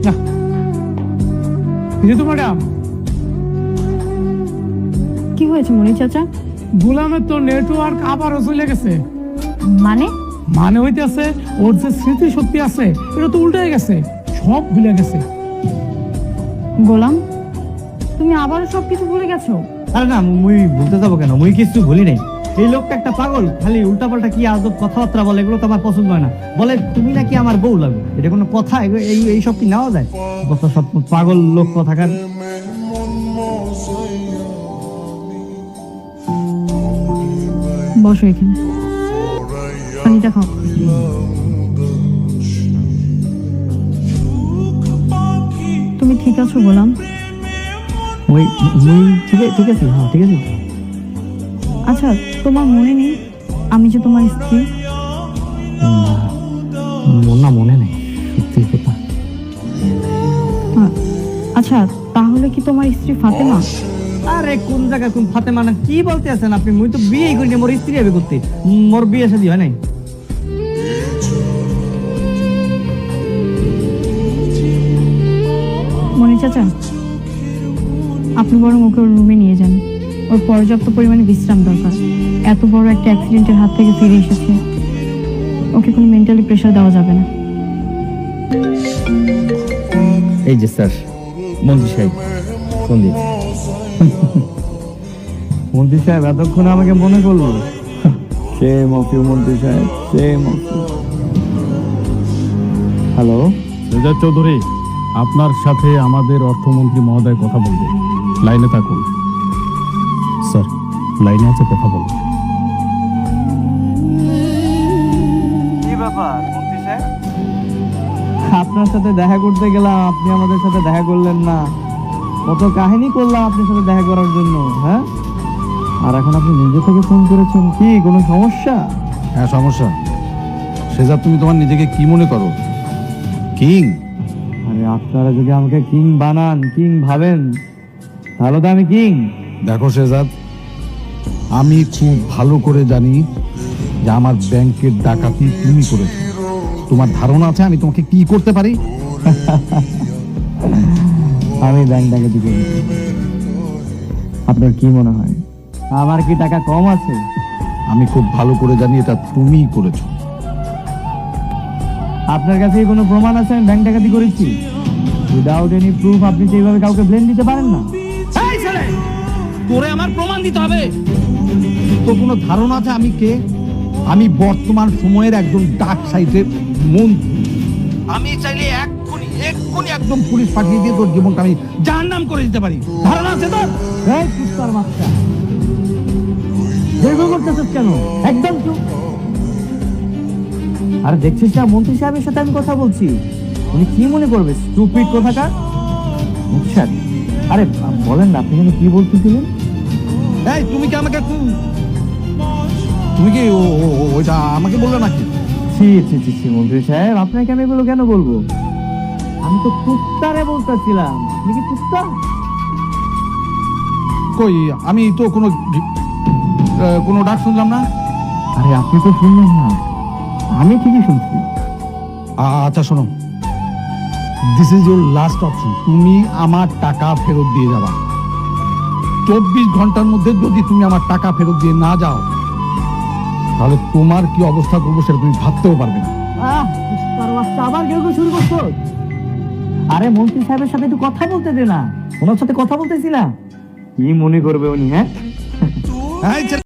না তো ম্যাডাম, কি হয়েছে মনি চাচা? গোলামের তো নেটওয়ার্ক আবারও চলে গেছে। মানে? মানে হইতেছে ওর যে স্মৃতি শক্তি আছে এটা তো উল্টে গেছে, সব ভুলে গেছে। গোলাম, তুমি আবারও সবকিছু ভুলে গেছো? আরে না, মুই ভুলতে যাবো কেন? মুই কিছু ভুলি নাই। এই লোকটা একটা পাগল, খালি উল্টাপাল্টা কি আজব কথাবার্তা বলে, এগুলো তো আমার পছন্দ হয় না। বলে তুমি নাকি আমার বউ লাগবে, এটা কোনো কথা? এই সব কি নেওয়া যায়? সব পাগল লোক কথাকার। বসো এখানে, পানিটা খাও। তুমি ঠিক আছো গোলাম? মুই ঠিক আছে, হ্যাঁ ঠিক আছে। আচ্ছা, তোমার মনে নেই আমি যে তোমার স্ত্রী? না, মনে নেই, সত্যি কথা। আচ্ছা, তাহলে কি তোমার স্ত্রী ফাতেমা? আরে কোন জায়গায় কোন ফাতেমা? না কি বলতে আছেন আপনি? মুই তো বিয়ে করি না, মোর স্ত্রী হবে করতে। মোর বিয়ে শাদী হয় নাই। মনি চাচা, আপনি বরং ওকে ওর রুমে নিয়ে যান। ওর পর্যাপ্ত পরিমাণে বিশ্রাম দরকার। এত বড় একটা অ্যাক্সিডেন্টের হাত থেকে ফিরে এসেছে, ওকে কোনো মেন্টালি প্রেশার দেওয়া যাবে না। এই যে স্যার, মন্ত্রী সাহেব ফোন দিয়েছে। মন্ত্রী সাহেব এতক্ষণ আমাকে মনে করলো। সে মফিউ মন্ত্রী সাহেব, সে মফিউ। হ্যালো, রেজা চৌধুরী, আপনার সাথে আমাদের অর্থমন্ত্রী মহোদয় কথা বলবেন। লাইনে থাকুন। স্যার, লাইনে আছে, কথা বলবেন। কি ব্যাপার মন্ত্রী সাহেব? আপনার সাথে দেখা করতে গেলাম, আপনি আমাদের সাথে দেখা করলেন না। কত কাহিনী করলাম আপনার সাথে দেখা করার জন্য, হ্যাঁ? আর এখন আপনি নিজে থেকে ফোন করেছেন, কি কোনো সমস্যা? হ্যাঁ, সমস্যা। শেজাদ, তুমি তোমার নিজেকে কি মনে করো? কিং? আরে আপনারা যদি আমাকে কিং বানান, কিং ভাবেন, তাহলে তো আমি কিং। দেখো শেজাদ, আমি খুব ভালো করে জানি যে আমার ব্যাংকের ডাকাতি তুমি করেছো। তোমার ধারণা আছে আমি তোমাকে কি করতে পারি? আমি ব্যাংক ডাকাতি করি। আপনার কি মনে হয় আমার কি টাকা কম আছে? আমি খুব ভালো করে জানি এটা তুমিই করেছো। আপনার কাছে কোনো প্রমাণ আছে আমি ব্যাংক ডাকাতি করেছি? উইদাউট এনি প্রুফ আপনি তো এইভাবে কাউকে ব্লেম দিতে পারেন না। এই ছেলে, তোরে আমার প্রমাণ দিতে হবে। তো কোনো ধারণা আছে আমি কে? আমি বর্তমান সময়ের একজন ডাক সাইটের মন্ত্রী। আমি চাইলে এক্ষুনি একদম পুলিশ পাঠিয়ে দিয়ে তোর জীবনটা আমি জাহান্নাম করে দিতে পারি। ধারণা আছে তোর? এই কুত্তার বাচ্চা, দীর্ঘ করতেছিস কেন? একদম চুপ। আরে দেখছিস না মন্ত্রী সাহেবের সাথে আমি কথা বলছি, উনি কি মনে করবে? স্টুপিড কোথাকার। মন্ত্রী সাহেব, আরে বলেন না, আপনি যেন কি বলতেছিলেন? এই তুমি কি আমাকে তুমি কি ওইটা আমাকে বললে নাকি? ছি ছি ছি ছি, মন্ত্রী সাহেব আপনাকে আমি এগুলো কেন বলবো? আমি তো কুত্তারে বলতেছিলাম। আপনি কি কুত্তা? কই, আমি তো কোনো ডাক শুনলাম না। আরে আপনি তো শুনলেন না, আমি ঠিকই শুনছি। আচ্ছা শোনো, this is your last option. তুমি আমার টাকা ফেরত দিয়ে যাবা। 24 ঘন্টার মধ্যে যদি তুমি আমার টাকা ফেরত দিয়ে না যাও, তাহলে তোমার কি অবস্থা করবো সেটা তুমি ভাবতেও পারবে না। কুত্তার বাচ্চা, আবার কেউ শুরু করছো? আরে মন্ত্রী সাহেবের সাথে একটু কথা বলতে দে না, ওনার সাথে কথা বলতেছি না। কি মনে করবে উনি? হ্যাঁ, এই ছেলে,